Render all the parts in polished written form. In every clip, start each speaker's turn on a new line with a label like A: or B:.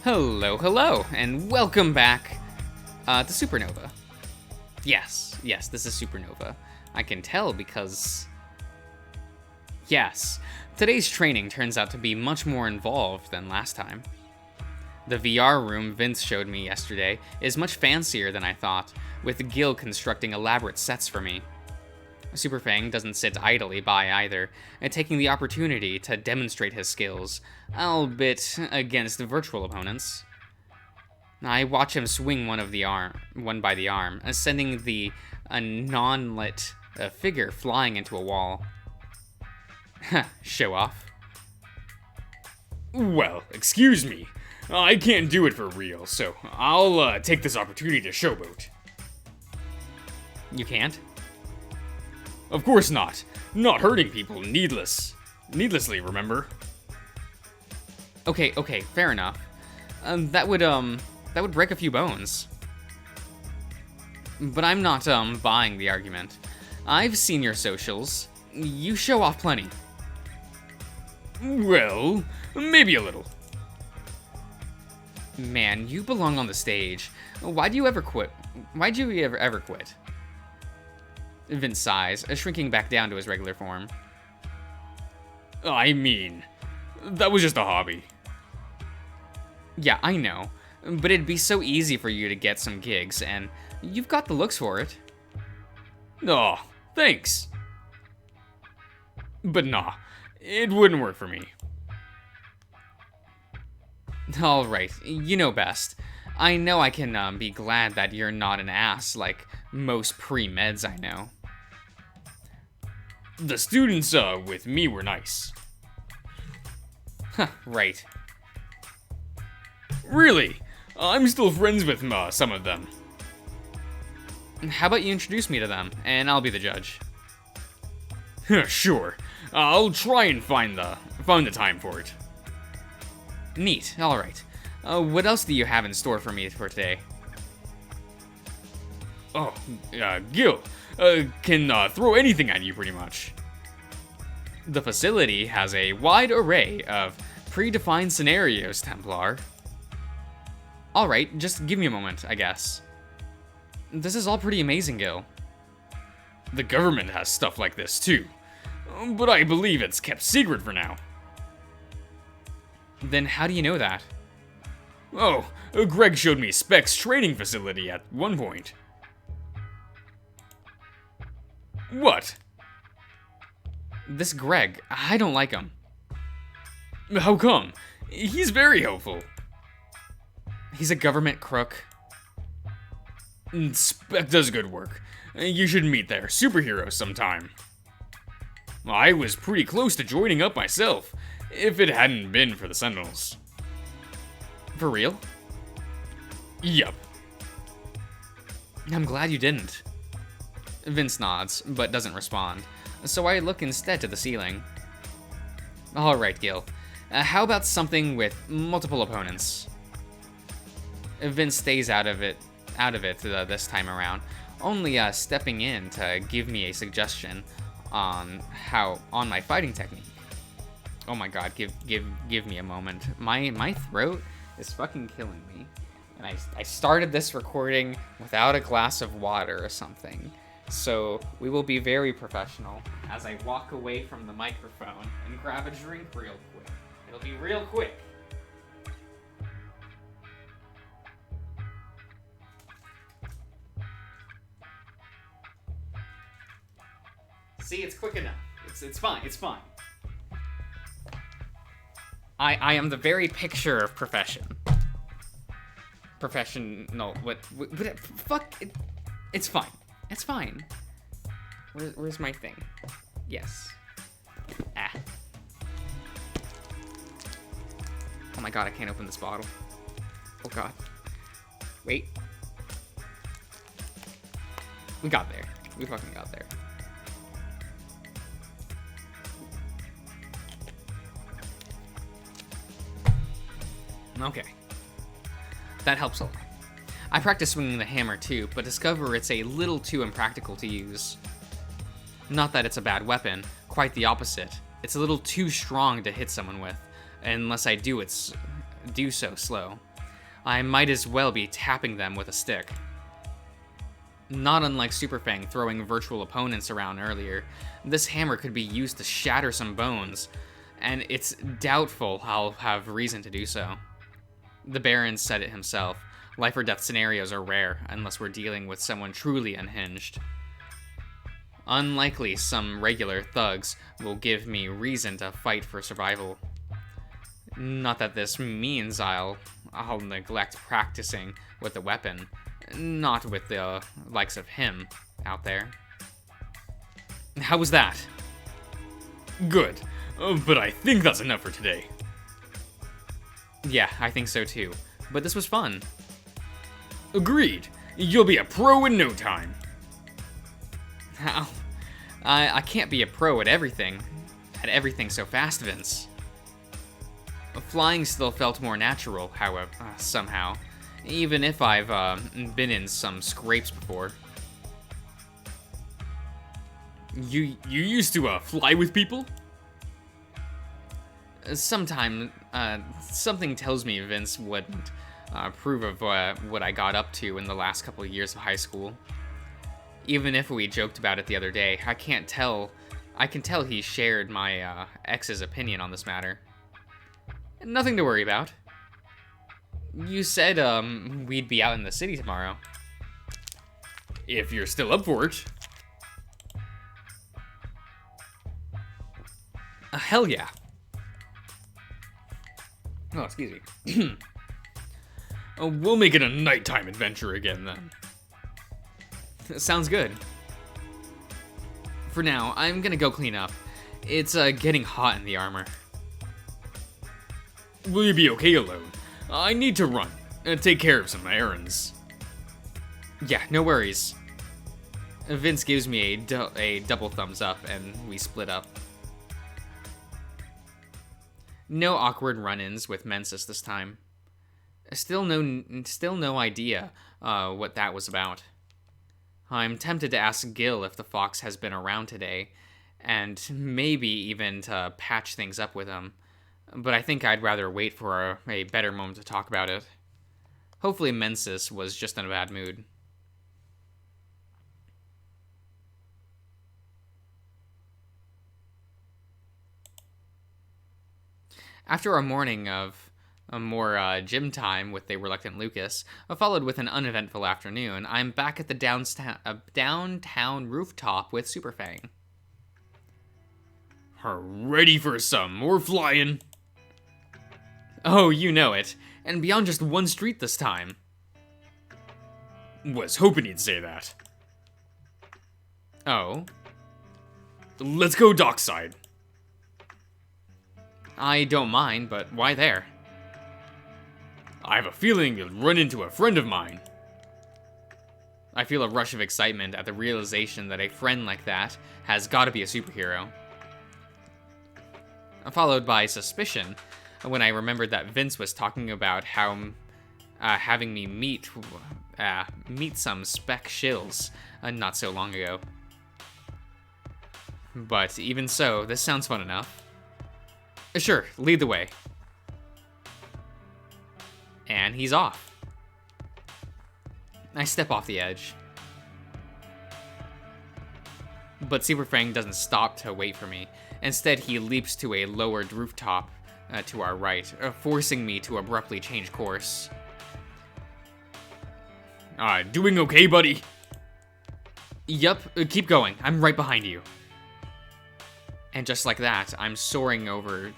A: Hello, and welcome back to Supernova. Yes, this is Supernova. I can tell because... Yes, today's training turns out to be much more involved than last time. The VR room Vince showed me yesterday is much fancier than I thought, with Gil constructing elaborate sets for me. Superfang doesn't sit idly by either, taking the opportunity to demonstrate his skills, albeit against virtual opponents. I watch him swing one by the arm, sending the non-lit figure flying into a wall. Show off.
B: Well, excuse me. I can't do it for real, so I'll take this opportunity to showboat.
A: You can't?
B: Of course not. Not hurting people needlessly, remember?
A: Okay, fair enough. That would break a few bones. But I'm not buying the argument. I've seen your socials. You show off plenty.
B: Well, maybe a little.
A: Man, you belong on the stage. Why'd you ever quit? Why'd you ever quit? Vince sighs, shrinking back down to his regular form.
B: I mean, that was just a hobby.
A: Yeah, I know. But it'd be so easy for you to get some gigs, and you've got the looks for it.
B: Aw, thanks. But nah, it wouldn't work for me.
A: Alright, you know best. I know I can be glad that you're not an ass like most pre-meds I know.
B: The students with me were nice.
A: Huh, right.
B: Really? I'm still friends with some of them.
A: How about you introduce me to them, and I'll be the judge.
B: Sure. I'll try and find the time for it.
A: Neat, alright. What else do you have in store for me for today?
B: Oh, Gil, can throw anything at you pretty much.
A: The facility has a wide array of predefined scenarios, Templar. Alright, just give me a moment, I guess. This is all pretty amazing, Gil.
B: The government has stuff like this too, but I believe it's kept secret for now.
A: Then how do you know that?
B: Oh, Greg showed me Spec's training facility at one point. What?
A: This Greg, I don't like him.
B: How come? He's very helpful.
A: He's a government crook.
B: Spec does good work. You should meet their superheroes sometime. I was pretty close to joining up myself, if it hadn't been for the Sentinels.
A: For real?
B: Yup.
A: I'm glad you didn't. Vince nods, but doesn't respond, so I look instead to the ceiling. Alright, Gil. How about something with multiple opponents? Vince stays out of it this time around, only stepping in to give me a suggestion on my fighting technique. Oh my god, give me a moment. My throat is fucking killing me. And I started this recording without a glass of water or something. So we will be very professional as I walk away from the microphone and grab a drink real quick. It'll be real quick. See, it's quick enough. It's fine. It's fine. I am the very picture of profession. Professional. What fuck. It's fine. It's fine. Where's my thing? Yes. Ah. Oh my god, I can't open this bottle. Oh god. Wait. We got there. We fucking got there. Okay. That helps a lot. I practice swinging the hammer too, but discover it's a little too impractical to use. Not that it's a bad weapon, quite the opposite. It's a little too strong to hit someone with, unless I do do so slow. I might as well be tapping them with a stick. Not unlike Super Fang throwing virtual opponents around earlier, this hammer could be used to shatter some bones, and it's doubtful I'll have reason to do so. The Baron said it himself. Life or death scenarios are rare unless we're dealing with someone truly unhinged. Unlikely some regular thugs will give me reason to fight for survival. Not that this means I'll neglect practicing with the weapon. Not with the likes of him out there. How was that?
B: Good, but I think that's enough for today.
A: Yeah, I think so too. But this was fun.
B: Agreed. You'll be a pro in no time.
A: How? I can't be a pro at everything. At everything so fast, Vince. Flying still felt more natural, however, somehow. Even if I've been in some scrapes before.
B: You used to fly with people?
A: Sometime, something tells me Vince wouldn't approve of what I got up to in the last couple of years of high school. Even if we joked about it the other day, I can tell he shared my ex's opinion on this matter. Nothing to worry about. You said we'd be out in the city tomorrow.
B: If you're still up for it.
A: Hell yeah.
B: Oh, excuse me. We'll make it a nighttime adventure again then.
A: Sounds good. For now, I'm gonna go clean up. It's getting hot in the armor.
B: Will you be okay alone? I need to run and take care of some errands.
A: Yeah, no worries. Vince gives me a double thumbs up and we split up. No awkward run-ins with Mensis this time. Still no idea what that was about. I'm tempted to ask Gil if the fox has been around today, and maybe even to patch things up with him. But I think I'd rather wait for a better moment to talk about it. Hopefully Mensis was just in a bad mood. After a morning of more gym time with a reluctant Lucas, followed with an uneventful afternoon, I'm back at the downtown rooftop with Super Fang.
B: Ready for some more flying?
A: Oh, you know it. And beyond just one street this time.
B: Was hoping you'd say that.
A: Oh?
B: Let's go dockside.
A: I don't mind, but why there?
B: I have a feeling you'll run into a friend of mine.
A: I feel a rush of excitement at the realization that a friend like that has got to be a superhero. Followed by suspicion when I remembered that Vince was talking about how having me meet some spec shills not so long ago. But even so, this sounds fun enough. Sure, lead the way. And he's off. I step off the edge. But Super Fang doesn't stop to wait for me. Instead, he leaps to a lowered rooftop to our right, forcing me to abruptly change course.
B: Doing okay, buddy?
A: Yup, keep going. I'm right behind you. And just like that, I'm soaring over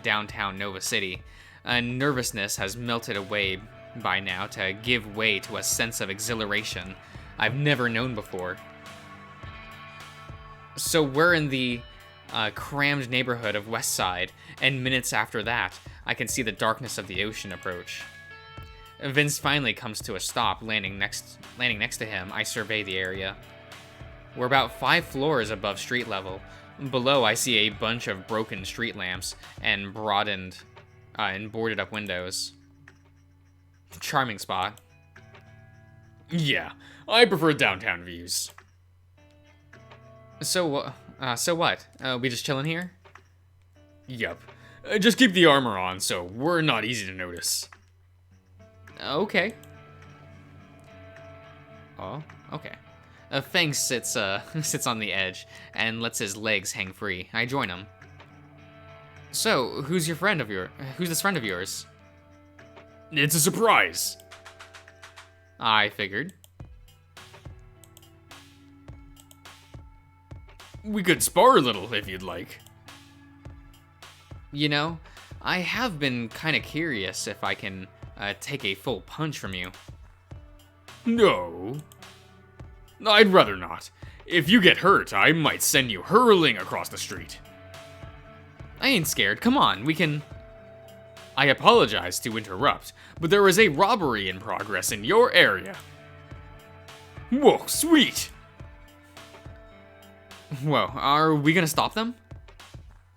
A: downtown Nova City. Nervousness has melted away by now to give way to a sense of exhilaration I've never known before. So we're in the crammed neighborhood of West Side, and minutes after that, I can see the darkness of the ocean approach. Vince finally comes to a stop, landing next to him. I survey the area. We're about 5 floors above street level. Below, I see a bunch of broken street lamps and boarded up windows. Charming spot.
B: Yeah, I prefer downtown views.
A: So what? We just chilling here?
B: Yup. Just keep the armor on so we're not easy to notice.
A: Okay. Oh, okay. Fang sits sits on the edge and lets his legs hang free. I join him. So, who's this friend of yours?
B: It's a surprise.
A: I figured.
B: We could spar a little if you'd like.
A: You know, I have been kind of curious if I can take a full punch from you.
B: No. I'd rather not. If you get hurt, I might send you hurling across the street.
A: I ain't scared. Come on, we can...
B: I apologize to interrupt, but there is a robbery in progress in your area. Whoa, sweet!
A: Whoa, are we gonna stop them?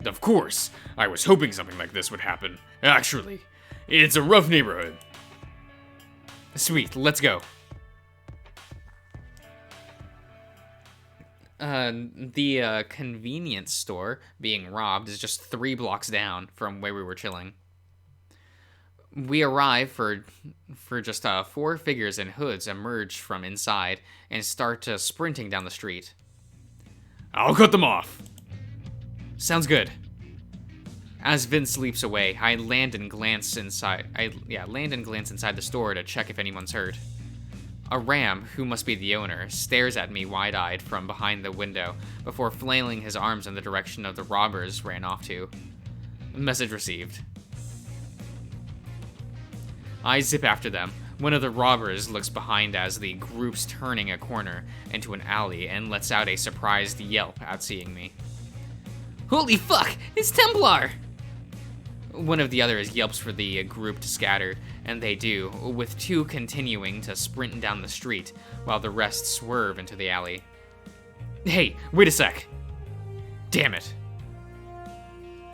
B: Of course. I was hoping something like this would happen. Actually, it's a rough neighborhood.
A: Sweet, let's go. The convenience store being robbed is just 3 blocks down from where we were chilling. We arrive for just 4 figures in hoods emerge from inside and start sprinting down the street.
B: I'll cut them off.
A: Sounds good. As Vince leaps away, I land and glance inside the store to check if anyone's hurt. A ram, who must be the owner, stares at me wide-eyed from behind the window before flailing his arms in the direction of the robbers ran off to. Message received. I zip after them. One of the robbers looks behind as the group's turning a corner into an alley and lets out a surprised yelp at seeing me. Holy fuck! It's Templar! One of the others yelps for the group to scatter, and they do, with 2 continuing to sprint down the street, while the rest swerve into the alley. Hey, wait a sec! Damn it.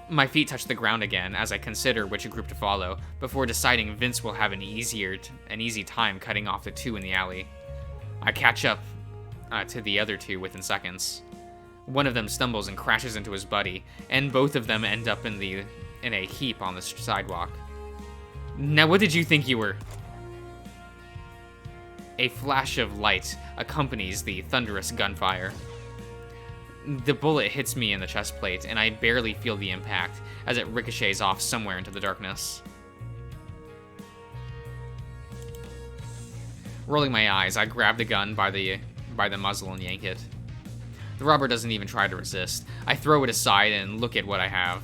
A: My feet touch the ground again as I consider which group to follow, before deciding Vince will have an easy time cutting off the 2 in the alley. I catch up to the other 2 within seconds. One of them stumbles and crashes into his buddy, and both of them end up in a heap on the sidewalk. Now what did you think you were? A flash of light accompanies the thunderous gunfire. The bullet hits me in the chest plate, and I barely feel the impact as it ricochets off somewhere into the darkness. Rolling my eyes, I grab the gun by the muzzle and yank it. The robber doesn't even try to resist. I throw it aside and look at what I have.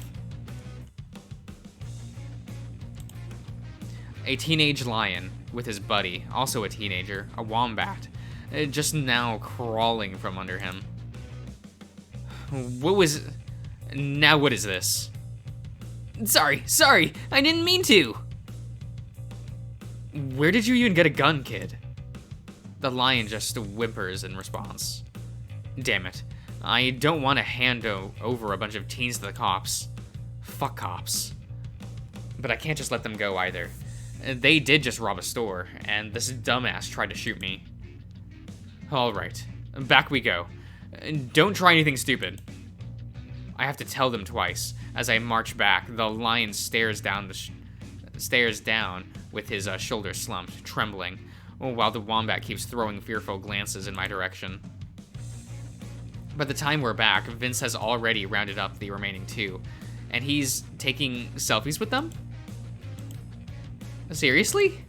A: A teenage lion with his buddy, also a teenager, a wombat, just now crawling from under him. Now what is this? Sorry, I didn't mean to! Where did you even get a gun, kid? The lion just whimpers in response. Damn it. I don't want to hand over a bunch of teens to the cops. Fuck cops. But I can't just let them go either. They did just rob a store, and this dumbass tried to shoot me. Alright, back we go. Don't try anything stupid. I have to tell them twice. As I march back, the lion stares down with his shoulders slumped, trembling, while the wombat keeps throwing fearful glances in my direction. By the time we're back, Vince has already rounded up the remaining 2, and he's taking selfies with them? Seriously?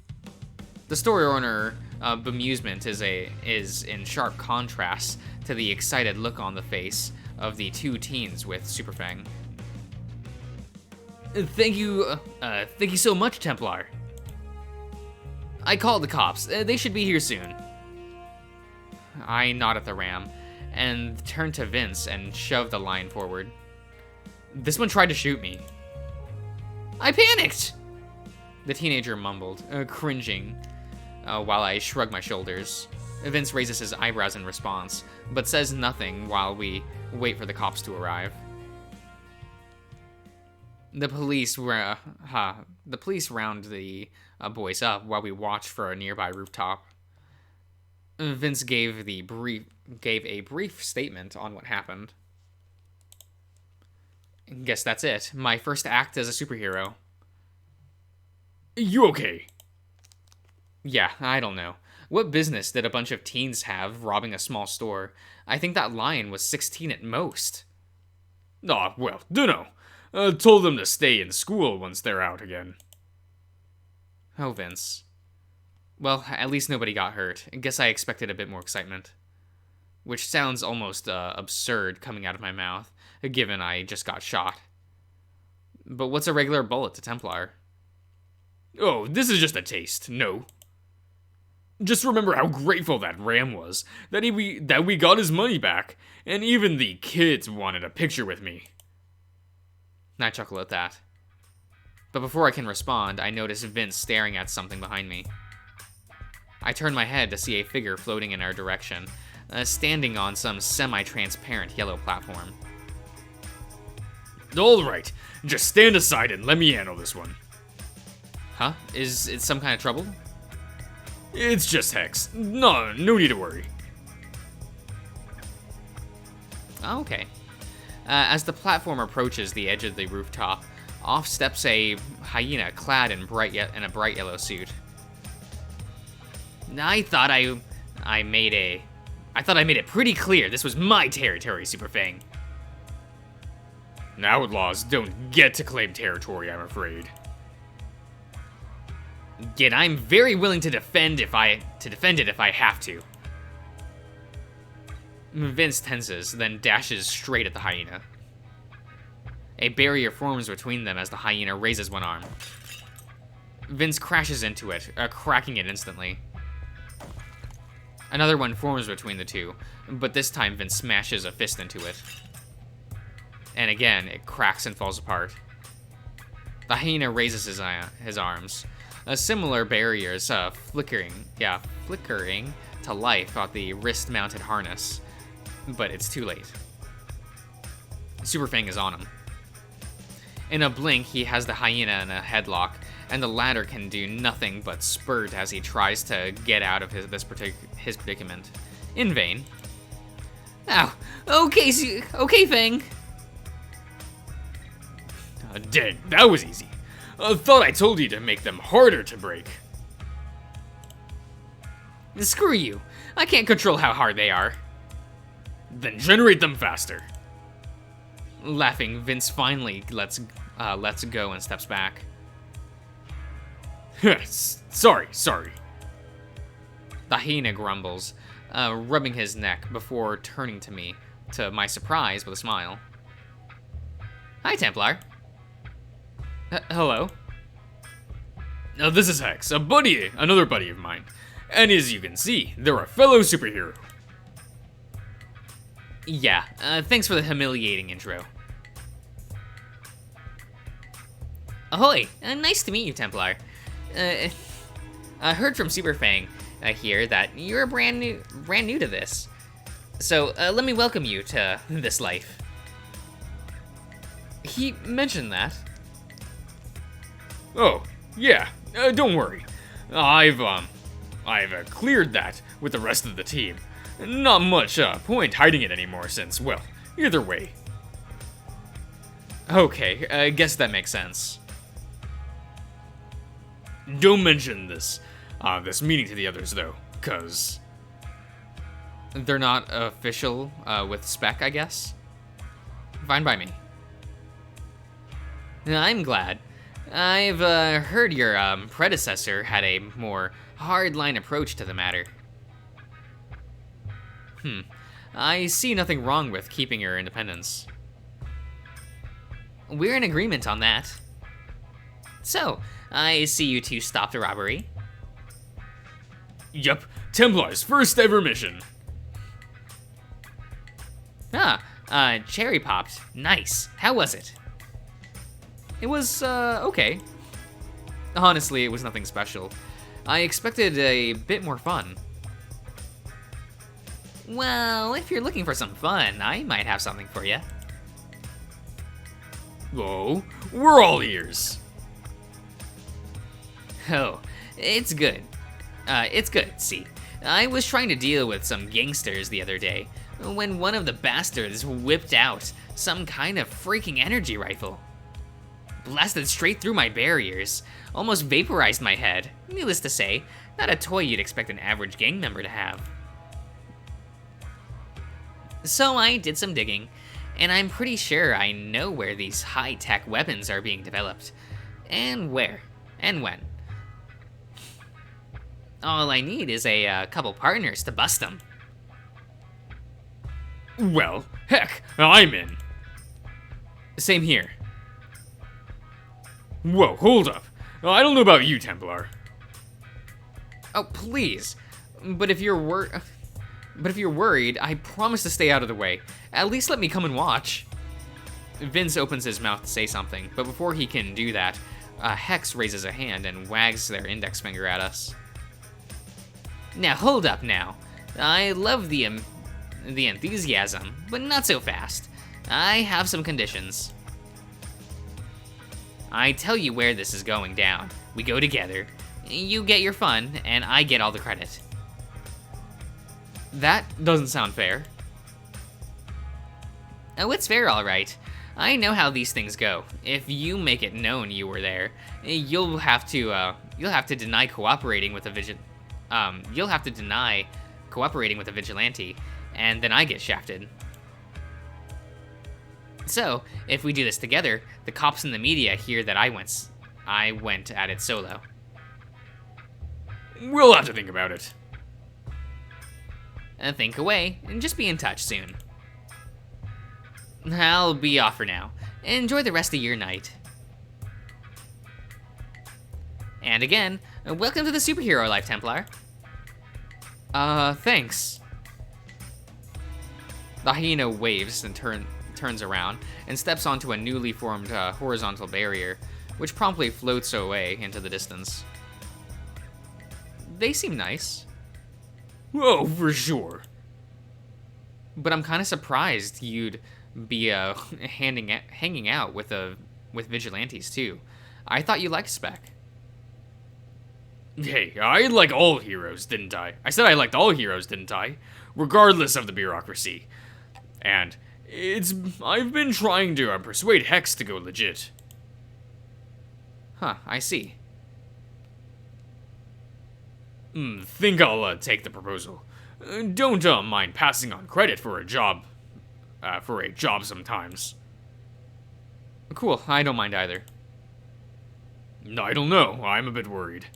A: The store owner bemusement is in sharp contrast to the excited look on the face of the 2 teens with Superfang. Thank you so much, Templar. I called the cops. They should be here soon. I nod at the ram and turn to Vince and shove the line forward. This one tried to shoot me. I panicked! The teenager mumbled, cringing, while I shrug my shoulders. Vince raises his eyebrows in response, but says nothing while we wait for the cops to arrive. The police round the boys up while we watch for a nearby rooftop. Vince gave a brief statement on what happened. Guess that's it. My first act as a superhero.
B: You okay?
A: Yeah, I don't know. What business did a bunch of teens have robbing a small store? I think that lion was 16 at most.
B: Ah, well, dunno. Told them to stay in school once they're out again.
A: Oh, Vince. Well, at least nobody got hurt. I guess I expected a bit more excitement. Which sounds almost absurd coming out of my mouth, given I just got shot. But what's a regular bullet to Templar?
B: Oh, this is just a taste, no. Just remember how grateful that Ram was, that we got his money back, and even the kids wanted a picture with me.
A: I chuckle at that. But before I can respond, I notice Vince staring at something behind me. I turn my head to see a figure floating in our direction, standing on some semi-transparent yellow platform.
B: Alright, just stand aside and let me handle this one.
A: Huh? Is it some kind of trouble?
B: It's just Hex. No need to worry.
A: Oh, okay. As the platform approaches the edge of the rooftop, off steps a hyena clad in a bright yellow suit. I thought I made it pretty clear this was my territory, Super Fang.
B: Outlaws don't get to claim territory, I'm afraid.
A: Yet I'm very willing to defend it if I have to. Vince tenses, then dashes straight at the hyena. A barrier forms between them as the hyena raises one arm. Vince crashes into it, cracking it instantly. Another one forms between the two, but this time Vince smashes a fist into it. And again, it cracks and falls apart. The hyena raises his arms. Similar barriers flickering to life on the wrist-mounted harness. But it's too late. Super Fang is on him. In a blink, he has the hyena in a headlock, and the latter can do nothing but spurt as he tries to get out of his predicament. In vain. Ow. Okay, Fang.
B: Dang, that was easy. Thought I told you to make them harder to break.
A: Screw you. I can't control how hard they are.
B: Then generate them faster.
A: Laughing, Vince finally lets go and steps back.
B: Sorry.
A: The hyena grumbles, rubbing his neck before turning to me, to my surprise, with a smile. Hi, Templar. Hello.
B: Now this is Hex, another buddy of mine. And as you can see, they're a fellow superhero.
A: Yeah, thanks for the humiliating intro. Ahoy! Nice to meet you, Templar. I heard from Super Fang here that you're brand new to this. So let me welcome you to this life. He mentioned that.
B: Oh, yeah. Don't worry. I've cleared that with the rest of the team. Not much point hiding it anymore since, well, either way.
A: Okay, I guess that makes sense.
B: Don't mention this meeting to the others though, cause
A: they're not official with Spec, I guess. Fine by me. I'm glad. I've heard your predecessor had a more hardline approach to the matter. I see nothing wrong with keeping your independence. We're in agreement on that. So, I see you two stopped a robbery.
B: Yep, Templar's first ever mission.
A: Cherry popped. Nice. How was it? It was, okay. Honestly, it was nothing special. I expected a bit more fun. Well, if you're looking for some fun, I might have something for you.
B: Oh, we're all ears.
A: Oh, it's good. See, I was trying to deal with some gangsters the other day, when one of the bastards whipped out some kind of freaking energy rifle. Blasted straight through my barriers, almost vaporized my head. Needless to say, not a toy you'd expect an average gang member to have. So I did some digging, and I'm pretty sure I know where these high-tech weapons are being developed, and where, and when. All I need is a couple partners to bust them.
B: Well, heck, I'm in.
A: Same here.
B: Whoa, hold up. I don't know about you, Templar.
A: Oh, please. But if you're worried, I promise to stay out of the way. At least let me come and watch. Vince opens his mouth to say something, but before he can do that, Hex raises a hand and wags their index finger at us. Now hold up now. I love the enthusiasm, but not so fast. I have some conditions. I tell you where this is going down. We go together. You get your fun, and I get all the credit. That doesn't sound fair. Oh, it's fair, all right. I know how these things go. If you make it known you were there, you'll have to deny cooperating with a vigilante, and then I get shafted. So, if we do this together, the cops and the media hear that I went at it solo.
B: We'll have to think about it.
A: Think away, and just be in touch soon. I'll be off for now. Enjoy the rest of your night. And again, welcome to the superhero life, Templar. Thanks. The hyena waves and turns around and steps onto a newly formed horizontal barrier, which promptly floats away into the distance. They seem nice.
B: Oh, for sure.
A: But I'm kind of surprised you'd be hanging out with vigilantes too. I thought you liked Spec.
B: Hey, I like all heroes, didn't I? I said I liked all heroes, didn't I? Regardless of the bureaucracy. And I've been trying to persuade Hex to go legit.
A: Huh, I see.
B: Think I'll take the proposal. Don't mind passing on credit for a job. Sometimes.
A: Cool, I don't mind either.
B: I don't know, I'm a bit worried.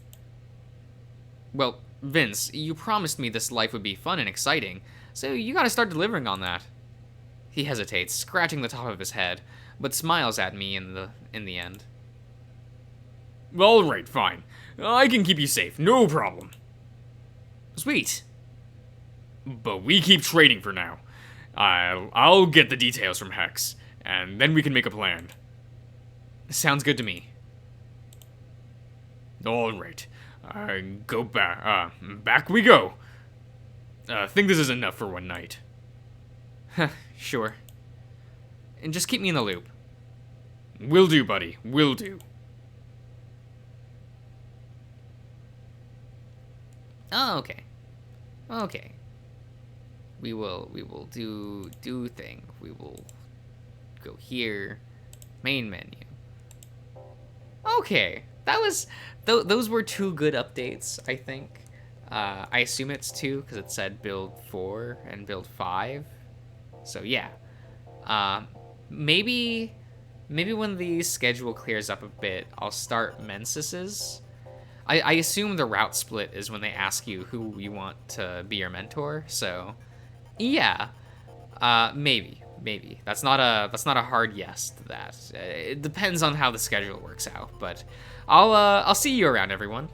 A: Well, Vince, you promised me this life would be fun and exciting, so you gotta start delivering on that. He hesitates, scratching the top of his head, but smiles at me in the end.
B: Alright, fine. I can keep you safe, no problem.
A: Sweet.
B: But we keep trading for now. I'll get the details from Hex, and then we can make a plan.
A: Sounds good to me.
B: Alright. Go back. Back we go. Think this is enough for one night.
A: Sure. And just keep me in the loop.
B: Will do, buddy. Will do.
A: Oh, okay. Okay. We will do thing. We will go here. Main menu. Okay. That was those were two good updates, I think. I assume it's 2 because it said build 4 and build 5. So yeah. Maybe when the schedule clears up a bit, I'll start Mensis's. I assume the route split is when they ask you who you want to be your mentor. So yeah. Maybe. That's not a hard yes to that. It depends on how the schedule works out, but I'll see you around, everyone.